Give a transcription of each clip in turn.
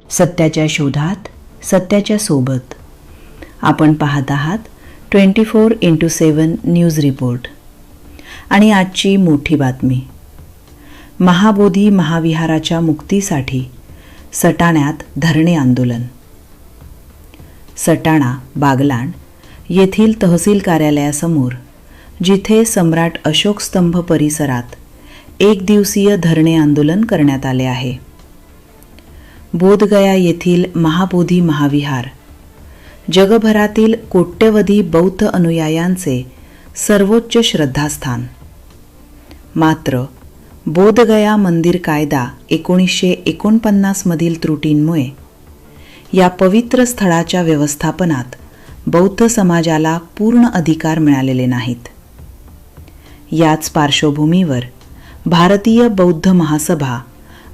सत्याच्या शोधात, सत्याच्या सोबत. आपण पाहत आहात 24x7 न्यूज रिपोर्ट. आणि आजची मोठी बातमी. महाबोधी महाविहाराच्या मुक्तीसाठी सटाण्यात धरणे आंदोलन. सटाणा बागलाण येथील तहसील कार्यालयासमोर, जिथे सम्राट अशोक स्तंभ परिसरात एक दिवसीय धरणे आंदोलन करण्यात आले आहे. बोधगया येथील महाबोधी महाविहार जगभरातील कोट्यवधी बौद्ध अनुयायांचे सर्वोच्च श्रद्धास्थान. मात्र बोधगया मंदिर कायदा 1949 मधील त्रुटींमुळे या पवित्र स्थळाच्या व्यवस्थापनात बौद्ध समाजाला पूर्ण अधिकार मिळालेले नाहीत. याच पार्श्वभूमीवर भारतीय बौद्ध महासभा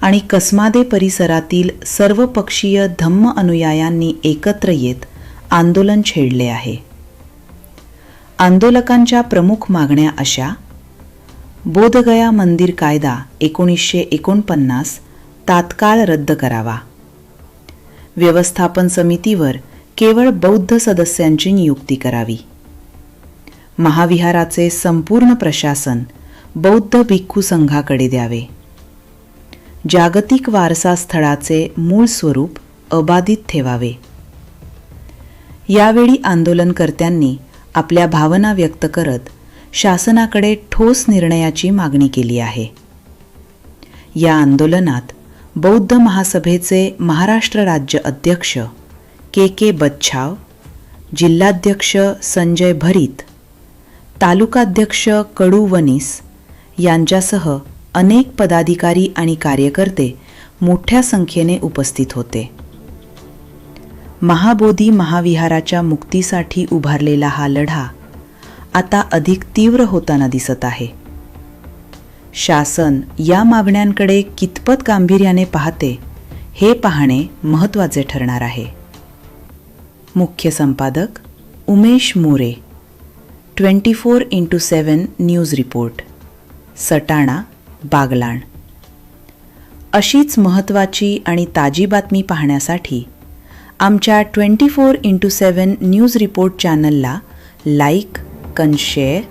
आणि कसमादे परिसरातील सर्वपक्षीय धम्म अनुयायांनी एकत्र येत आंदोलन छेडले आहे. आंदोलकांच्या प्रमुख मागण्या अशा: बोधगया मंदिर कायदा 1949 तात्काळ रद्द करावा. व्यवस्थापन समितीवर केवळ बौद्ध सदस्यांची नियुक्ती करावी. महाविहाराचे संपूर्ण प्रशासन बौद्ध भिक्खू संघाकडे द्यावे. जागतिक वारसा स्थळाचे मूळ स्वरूप अबाधित ठेवावे. यावेळी आंदोलनकर्त्यांनी आपल्या भावना व्यक्त करत शासनाकडे ठोस निर्णयाची मागणी केली आहे. या आंदोलनात बौद्ध महासभेचे महाराष्ट्र राज्य अध्यक्ष के बच्छाव, जिल्हाध्यक्ष संजय भरीत, तालुकाध्यक्ष कडू वनीस यांच्यासह अनेक पदाधिकारी आणि कार्यकर्ते मोठ्या संख्येने उपस्थित होते. महाबोधी महाविहाराच्या मुक्तीसाठी उभारलेला हा लढा आता अधिक तीव्र होताना दिसत आहे. शासन या मागण्यांकडे कितपत गांभीर्याने पाहते हे पाहणे महत्त्वाचे ठरणार आहे. मुख्य संपादक Umesh More, 24x7 news report, Satana Baglan. अशीच महत्त्वाची आणि ताजी बातमी पाहण्यासाठी आमच्या 24x7 न्यूज रिपोर्ट चॅनलला लाईक, शेअर